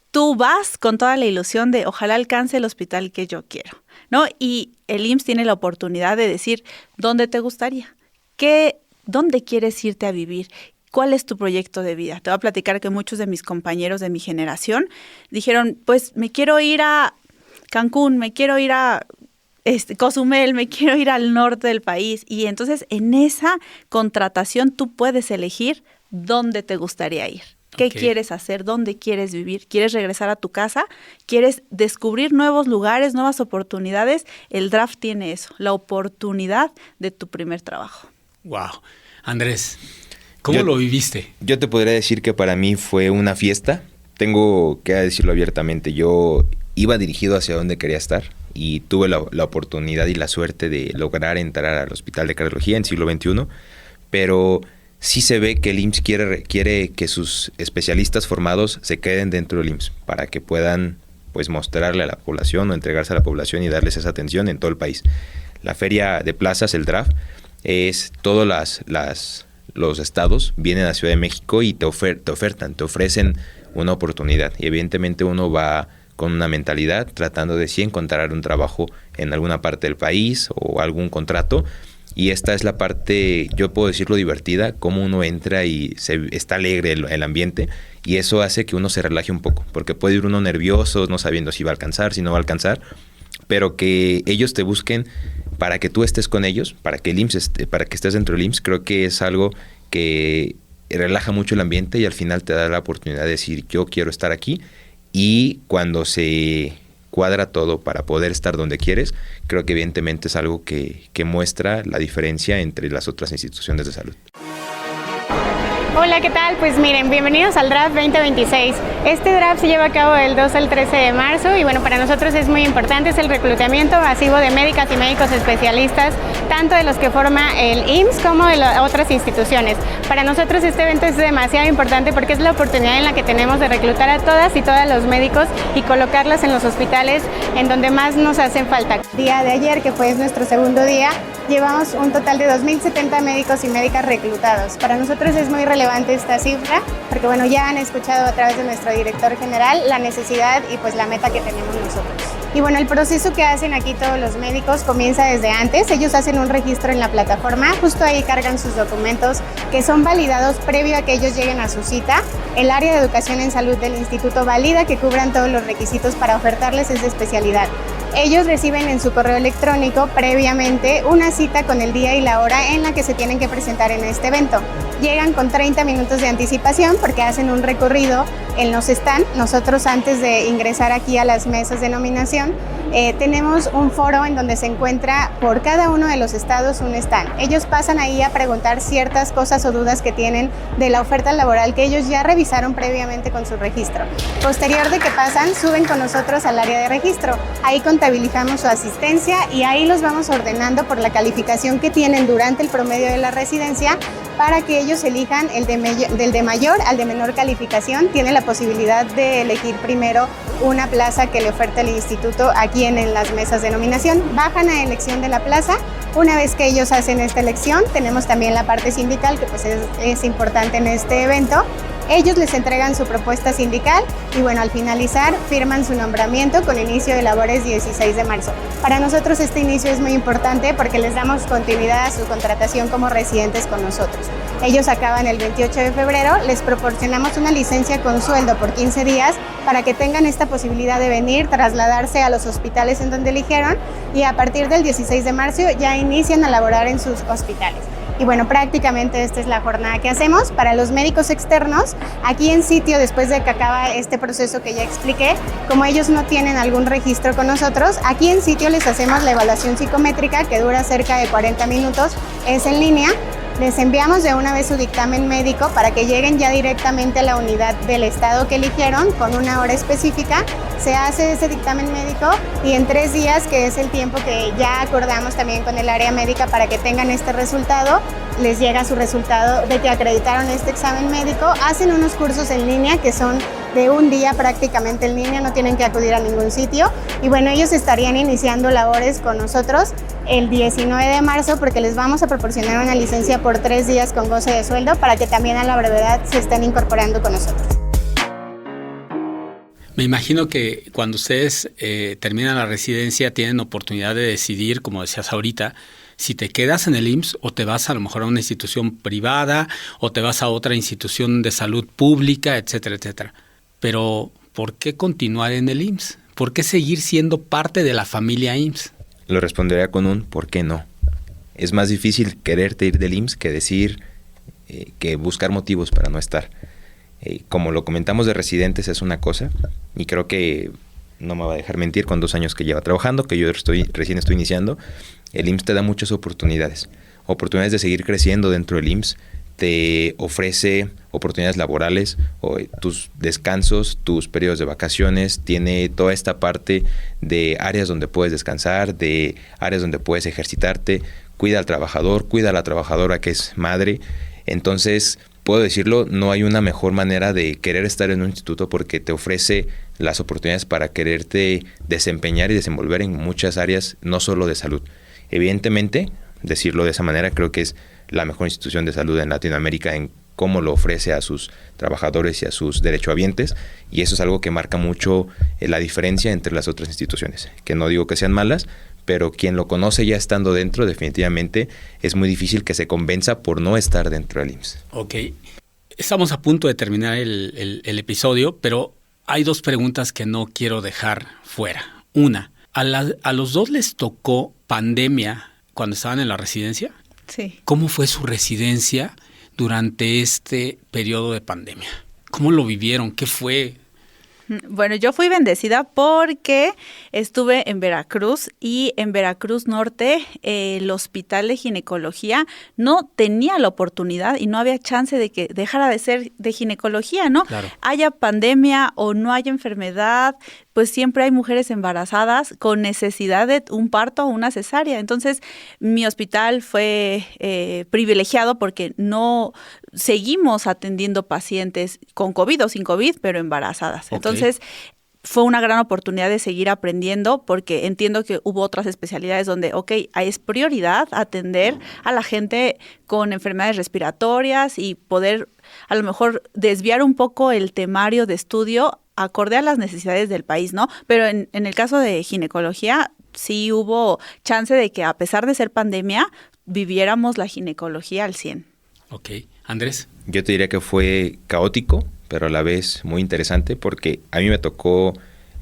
[SPEAKER 5] tú vas con toda la ilusión de ojalá alcance el hospital que yo quiero, ¿no? Y el IMSS tiene la oportunidad de decir dónde te gustaría, dónde quieres irte a vivir. ¿Cuál es tu proyecto de vida? Te voy a platicar que muchos de mis compañeros de mi generación dijeron, pues me quiero ir a Cancún, me quiero ir a Cozumel, me quiero ir al norte del país. Y entonces en esa contratación tú puedes elegir dónde te gustaría ir. ¿Qué quieres hacer? ¿Dónde quieres vivir? ¿Quieres regresar a tu casa? ¿Quieres descubrir nuevos lugares, nuevas oportunidades? El draft tiene eso, la oportunidad de tu primer trabajo.
[SPEAKER 1] Wow. Andrés, ¿cómo lo viviste?
[SPEAKER 2] Yo te podría decir que para mí fue una fiesta. Tengo que decirlo abiertamente. Yo iba dirigido hacia donde quería estar y tuve la oportunidad y la suerte de lograr entrar al Hospital de Cardiología en siglo XXI, pero sí se ve que el IMSS quiere que sus especialistas formados se queden dentro del IMSS para que puedan pues mostrarle a la población o entregarse a la población y darles esa atención en todo el país. La feria de plazas, el draft, es todos los estados vienen a Ciudad de México y te ofrecen una oportunidad y evidentemente uno va con una mentalidad tratando de sí encontrar un trabajo en alguna parte del país o algún contrato, y esta es la parte, yo puedo decirlo, divertida, cómo uno entra y está alegre el ambiente, y eso hace que uno se relaje un poco, porque puede ir uno nervioso, no sabiendo si va a alcanzar, si no va a alcanzar, pero que ellos te busquen para que tú estés con ellos, para que estés dentro del IMSS, creo que es algo que relaja mucho el ambiente y al final te da la oportunidad de decir yo quiero estar aquí. Y cuando se cuadra todo para poder estar donde quieres, creo que evidentemente es algo que muestra la diferencia entre las otras instituciones de salud.
[SPEAKER 6] Hola, ¿qué tal? Pues miren, bienvenidos al Draft 2026. Este draft se lleva a cabo del 2 al 13 de marzo y bueno, para nosotros es muy importante, es el reclutamiento masivo de médicas y médicos especialistas, tanto de los que forma el IMSS como de otras instituciones. Para nosotros este evento es demasiado importante porque es la oportunidad en la que tenemos de reclutar a todas y todos los médicos y colocarlas en los hospitales en donde más nos hacen falta. El día de ayer, que fue nuestro segundo día, llevamos un total de 2.070 médicos y médicas reclutados. Para nosotros es muy relevante esta cifra porque bueno, ya han escuchado a través de nuestro director general la necesidad y pues la meta que tenemos nosotros. Y bueno, el proceso que hacen aquí todos los médicos comienza desde antes. Ellos hacen un registro en la plataforma, justo ahí cargan sus documentos que son validados previo a que ellos lleguen a su cita. El área de educación en salud del instituto valida que cubran todos los requisitos para ofertarles esa especialidad. Ellos reciben en su correo electrónico previamente una cita con el día y la hora en la que se tienen que presentar en este evento. Llegan con 30 minutos de anticipación porque hacen un recorrido en los stand. Nosotros antes de ingresar aquí a las mesas de nominación tenemos un foro en donde se encuentra por cada uno de los estados un stand. Ellos pasan ahí a preguntar ciertas cosas o dudas que tienen de la oferta laboral que ellos ya revisaron previamente con su registro. Posterior de que pasan, suben con nosotros al área de registro. Ahí contabilizamos su asistencia y ahí los vamos ordenando por la calificación que tienen durante el promedio de la residencia para que ellos elijan del de mayor al de menor calificación. Tiene la posibilidad de elegir primero una plaza que le oferta el instituto aquí en las mesas de nominación. Bajan a elección de la plaza. Una vez que ellos hacen esta elección, tenemos también la parte sindical, que pues es importante en este evento. Ellos les entregan su propuesta sindical y bueno, al finalizar firman su nombramiento con inicio de labores 16 de marzo. Para nosotros este inicio es muy importante porque les damos continuidad a su contratación como residentes con nosotros. Ellos acaban el 28 de febrero, les proporcionamos una licencia con sueldo por 15 días para que tengan esta posibilidad de venir, trasladarse a los hospitales en donde eligieron y a partir del 16 de marzo ya inician a laborar en sus hospitales. Y bueno, prácticamente esta es la jornada que hacemos. Para los médicos externos, aquí en sitio, después de que acaba este proceso que ya expliqué, como ellos no tienen algún registro con nosotros, aquí en sitio les hacemos la evaluación psicométrica que dura cerca de 40 minutos, es en línea. Les enviamos de una vez su dictamen médico para que lleguen ya directamente a la unidad del estado que eligieron con una hora específica. Se hace ese dictamen médico y en 3 días, que es el tiempo que ya acordamos también con el área médica para que tengan este resultado, les llega su resultado de que acreditaron este examen médico. Hacen unos cursos en línea que son de un día prácticamente en línea, no tienen que acudir a ningún sitio. Y bueno, ellos estarían iniciando labores con nosotros el 19 de marzo porque les vamos a proporcionar una licencia por 3 días con goce de sueldo para que también a la brevedad se estén incorporando con nosotros.
[SPEAKER 1] Me imagino que cuando ustedes terminan la residencia tienen oportunidad de decidir, como decías ahorita, si te quedas en el IMSS o te vas a lo mejor a una institución privada o te vas a otra institución de salud pública, etcétera, etcétera. Pero, ¿por qué continuar en el IMSS? ¿Por qué seguir siendo parte de la familia IMSS?
[SPEAKER 2] Lo respondería con un ¿por qué no? Es más difícil quererte ir del IMSS que decir, que buscar motivos para no estar. Como lo comentamos de residentes es una cosa, y creo que no me va a dejar mentir con 2 años que lleva trabajando, que yo recién estoy iniciando. El IMSS te da muchas oportunidades de seguir creciendo dentro del IMSS, te ofrece oportunidades laborales, tus descansos, tus periodos de vacaciones, tiene toda esta parte de áreas donde puedes descansar, de áreas donde puedes ejercitarte, cuida al trabajador, cuida a la trabajadora que es madre. Entonces, puedo decirlo, no hay una mejor manera de querer estar en un instituto porque te ofrece las oportunidades para quererte desempeñar y desenvolver en muchas áreas, no solo de salud. Evidentemente, decirlo de esa manera, creo que es la mejor institución de salud en Latinoamérica en cómo lo ofrece a sus trabajadores y a sus derechohabientes, y eso es algo que marca mucho la diferencia entre las otras instituciones, que no digo que sean malas, pero quien lo conoce ya estando dentro, definitivamente es muy difícil que se convenza por no estar dentro del IMSS.
[SPEAKER 1] Ok, estamos a punto de terminar el episodio, pero hay 2 preguntas que no quiero dejar fuera. Una, ¿a los 2 les tocó pandemia cuando estaban en la residencia?
[SPEAKER 5] Sí.
[SPEAKER 1] ¿Cómo fue su residencia durante este periodo de pandemia? ¿Cómo lo vivieron? ¿Qué fue?
[SPEAKER 5] Bueno, yo fui bendecida porque estuve en Veracruz y en Veracruz Norte el hospital de ginecología no tenía la oportunidad y no había chance de que dejara de ser de ginecología, ¿no?
[SPEAKER 1] Claro.
[SPEAKER 5] Haya pandemia o no haya enfermedad, pues siempre hay mujeres embarazadas con necesidad de un parto o una cesárea. Entonces, mi hospital fue privilegiado porque no seguimos atendiendo pacientes con COVID o sin COVID, pero embarazadas.
[SPEAKER 1] Okay.
[SPEAKER 5] Entonces, fue una gran oportunidad de seguir aprendiendo porque entiendo que hubo otras especialidades donde, es prioridad atender a la gente con enfermedades respiratorias y poder a lo mejor desviar un poco el temario de estudio acorde a las necesidades del país, ¿no? Pero en el caso de ginecología sí hubo chance de que a pesar de ser pandemia viviéramos la ginecología al 100.
[SPEAKER 1] Ok. Andrés.
[SPEAKER 2] Yo te diría que fue caótico, pero a la vez muy interesante porque a mí me tocó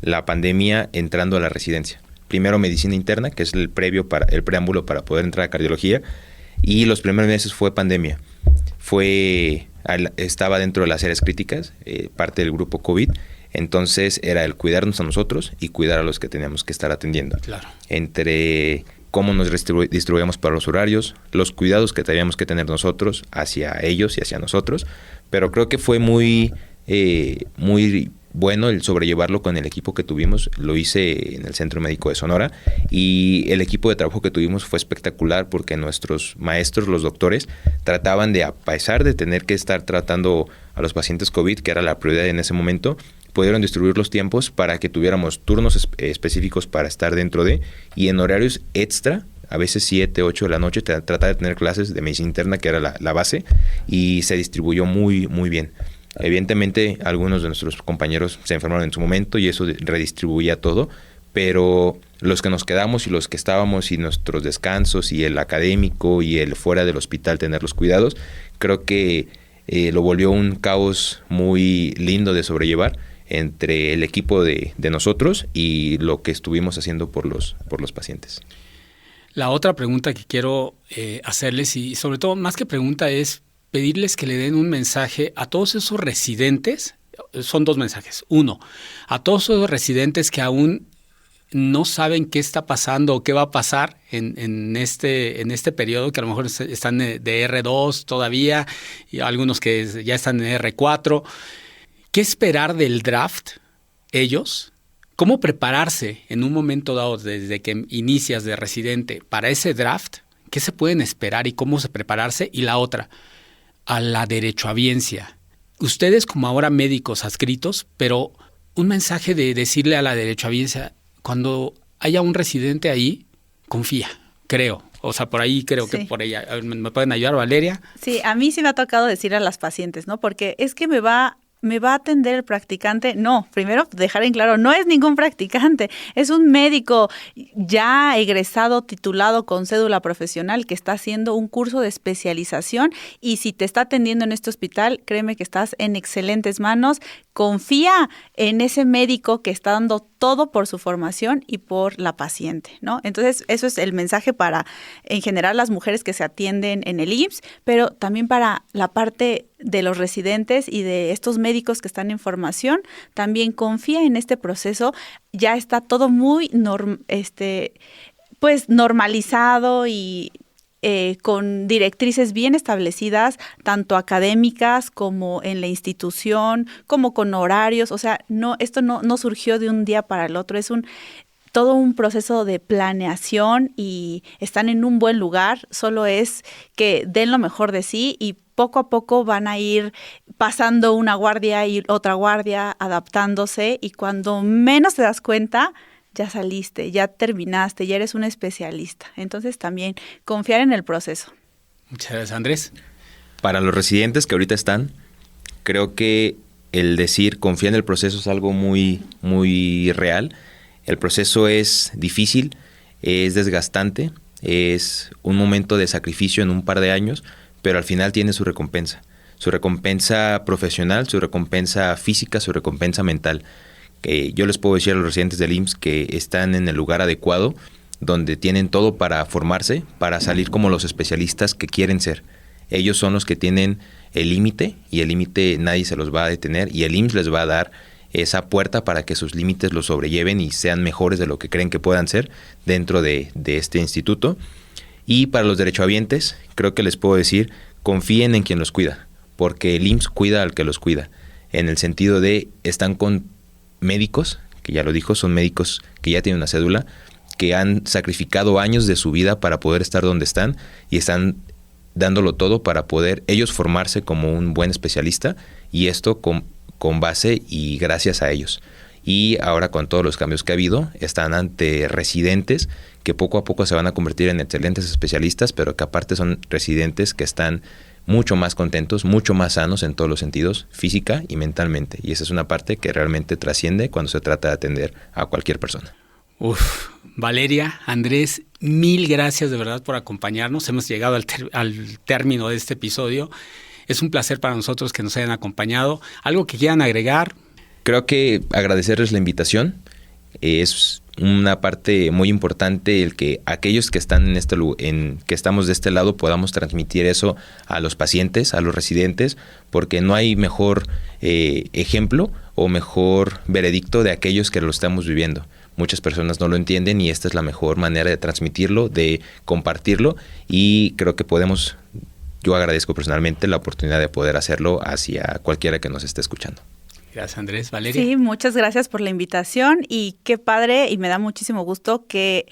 [SPEAKER 2] la pandemia entrando a la residencia. Primero medicina interna, que es el preámbulo para poder entrar a cardiología, y los primeros meses fue pandemia. Estaba dentro de las áreas críticas, parte del grupo COVID, entonces era el cuidarnos a nosotros y cuidar a los que teníamos que estar atendiendo.
[SPEAKER 1] Claro.
[SPEAKER 2] Entre cómo nos distribuíamos para los horarios, los cuidados que teníamos que tener nosotros hacia ellos y hacia nosotros, pero creo que fue muy bueno el sobrellevarlo con el equipo que tuvimos. Lo hice en el Centro Médico de Sonora y el equipo de trabajo que tuvimos fue espectacular porque nuestros maestros, los doctores, trataban de, a pesar de tener que estar tratando a los pacientes COVID, que era la prioridad en ese momento, pudieron distribuir los tiempos para que tuviéramos turnos específicos para estar dentro de, y en horarios extra, a veces 7, 8 de la noche, tratar de tener clases de medicina interna, que era la base, y se distribuyó muy, muy bien. Evidentemente, algunos de nuestros compañeros se enfermaron en su momento y eso redistribuía todo, pero los que nos quedamos y los que estábamos y nuestros descansos y el académico y el fuera del hospital tener los cuidados, creo que lo volvió un caos muy lindo de sobrellevar entre el equipo de nosotros y lo que estuvimos haciendo por los pacientes.
[SPEAKER 1] La otra pregunta que quiero hacerles, y sobre todo más que pregunta, es pedirles que le den un mensaje a todos esos residentes. Son dos mensajes. Uno, a todos esos residentes que aún no saben qué está pasando o qué va a pasar en este periodo, que a lo mejor están de R2 todavía, y algunos que ya están en R4. ¿Qué esperar del draft ellos? ¿Cómo prepararse en un momento dado desde que inicias de residente para ese draft? ¿Qué se pueden esperar y cómo se prepararse? Y la otra, a la derechohabiencia. Ustedes como ahora médicos adscritos, pero un mensaje de decirle a la derechohabiencia, cuando haya un residente ahí, confía, creo. O sea, por ahí creo que por ella. ¿Me pueden ayudar, Valeria?
[SPEAKER 5] Sí, a mí sí me ha tocado decir a las pacientes, ¿no? Porque es que me va a atender el practicante. No, primero dejar en claro, no es ningún practicante, es un médico ya egresado, titulado con cédula profesional que está haciendo un curso de especialización y si te está atendiendo en este hospital, créeme que estás en excelentes manos. Confía en ese médico que está dando todo por su formación y por la paciente, ¿no? Entonces, eso es el mensaje para, en general, las mujeres que se atienden en el IMSS, pero también para la parte de los residentes y de estos médicos que están en formación. También confía en este proceso. Ya está todo muy normalizado y con directrices bien establecidas, tanto académicas como en la institución, como con horarios. O sea, esto no surgió de un día para el otro, es todo un proceso de planeación y están en un buen lugar. Solo es que den lo mejor de sí y poco a poco van a ir pasando una guardia y otra guardia, adaptándose, y cuando menos te das cuenta, ya saliste, ya terminaste, ya eres un especialista. Entonces también confiar en el proceso.
[SPEAKER 1] Muchas gracias, Andrés.
[SPEAKER 2] Para los residentes que ahorita están, creo que el decir confía en el proceso es algo muy, muy real. El proceso es difícil, es desgastante, es un momento de sacrificio en un par de años, pero al final tiene su recompensa profesional, su recompensa física, su recompensa mental. Yo les puedo decir a los residentes del IMSS que están en el lugar adecuado, donde tienen todo para formarse, para salir como los especialistas que quieren ser. Ellos son los que tienen el límite, y el límite nadie se los va a detener, y el IMSS les va a dar esa puerta para que sus límites los sobrelleven y sean mejores de lo que creen que puedan ser dentro de este instituto. Y para los derechohabientes, creo que les puedo decir, confíen en quien los cuida, porque el IMSS cuida al que los cuida, en el sentido de están con médicos, que ya lo dijo, son médicos que ya tienen una cédula, que han sacrificado años de su vida para poder estar donde están y están dándolo todo para poder ellos formarse como un buen especialista, y esto con base y gracias a ellos. Y ahora, con todos los cambios que ha habido, están ante residentes que poco a poco se van a convertir en excelentes especialistas, pero que aparte son residentes que están mucho más contentos, mucho más sanos en todos los sentidos, física y mentalmente. Y esa es una parte que realmente trasciende cuando se trata de atender a cualquier persona.
[SPEAKER 1] Valeria, Andrés, mil gracias de verdad por acompañarnos. Hemos llegado al término de este episodio. Es un placer para nosotros que nos hayan acompañado. ¿Algo que quieran agregar?
[SPEAKER 2] Creo que agradecerles la invitación. Es una parte muy importante el que aquellos que están que estamos de este lado podamos transmitir eso a los pacientes, a los residentes, porque no hay mejor ejemplo o mejor veredicto de aquellos que lo estamos viviendo. Muchas personas no lo entienden y esta es la mejor manera de transmitirlo, de compartirlo, y creo que yo agradezco personalmente la oportunidad de poder hacerlo hacia cualquiera que nos esté escuchando.
[SPEAKER 1] Gracias, Andrés. Valeria.
[SPEAKER 5] Sí, muchas gracias por la invitación y qué padre, y me da muchísimo gusto que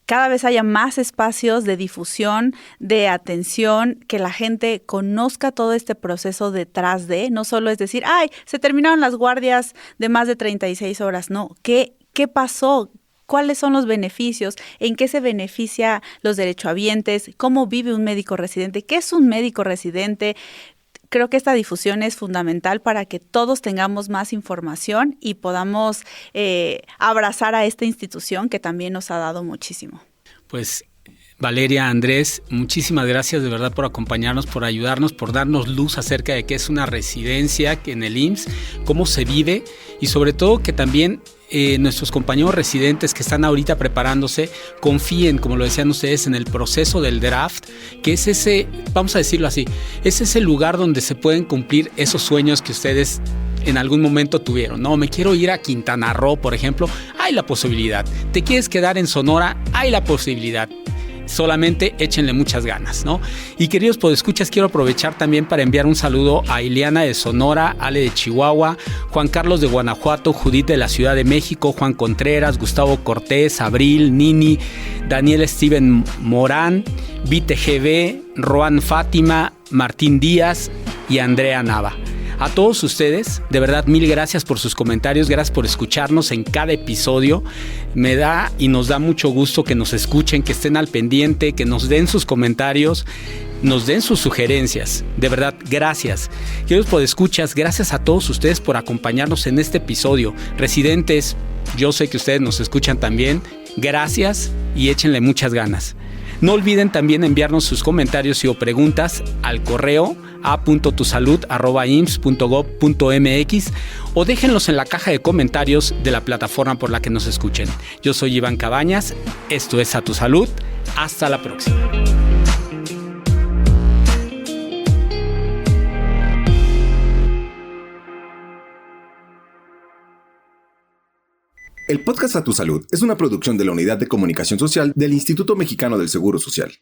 [SPEAKER 5] cada vez haya más espacios de difusión, de atención, que la gente conozca todo este proceso detrás de, no solo es decir, ¡ay, se terminaron las guardias de más de 36 horas! No, ¿qué pasó? ¿Cuáles son los beneficios? ¿En qué se beneficia los derechohabientes? ¿Cómo vive un médico residente? ¿Qué es un médico residente? Creo que esta difusión es fundamental para que todos tengamos más información y podamos abrazar a esta institución que también nos ha dado muchísimo.
[SPEAKER 1] Pues Valeria, Andrés, muchísimas gracias de verdad por acompañarnos, por ayudarnos, por darnos luz acerca de qué es una residencia en el IMSS, cómo se vive y sobre todo que también nuestros compañeros residentes que están ahorita preparándose confíen, como lo decían ustedes, en el proceso del draft, que es ese, vamos a decirlo así, es ese lugar donde se pueden cumplir esos sueños que ustedes en algún momento tuvieron. No, me quiero ir a Quintana Roo, por ejemplo, hay la posibilidad. ¿Te quieres quedar en Sonora? Hay la posibilidad. Solamente échenle muchas ganas, ¿no? Y queridos podescuchas, quiero aprovechar también para enviar un saludo a Ileana de Sonora, Ale de Chihuahua, Juan Carlos de Guanajuato, Judith de la Ciudad de México, Juan Contreras, Gustavo Cortés, Abril, Nini, Daniel Steven Morán, Vite GB, Roan Fátima, Martín Díaz y Andrea Nava. A todos ustedes, de verdad, mil gracias por sus comentarios, gracias por escucharnos en cada episodio. Me da y nos da mucho gusto que nos escuchen, que estén al pendiente, que nos den sus comentarios, nos den sus sugerencias. De verdad, gracias. Queridos podescuchas, gracias a todos ustedes por acompañarnos en este episodio. Residentes, yo sé que ustedes nos escuchan también. Gracias y échenle muchas ganas. No olviden también enviarnos sus comentarios y o preguntas al correo a.tusalud@ims.gov.mx o déjenlos en la caja de comentarios de la plataforma por la que nos escuchen. Yo soy Iván Cabañas, esto es A Tu Salud, hasta la próxima.
[SPEAKER 7] El podcast A Tu Salud es una producción de la Unidad de Comunicación Social del Instituto Mexicano del Seguro Social.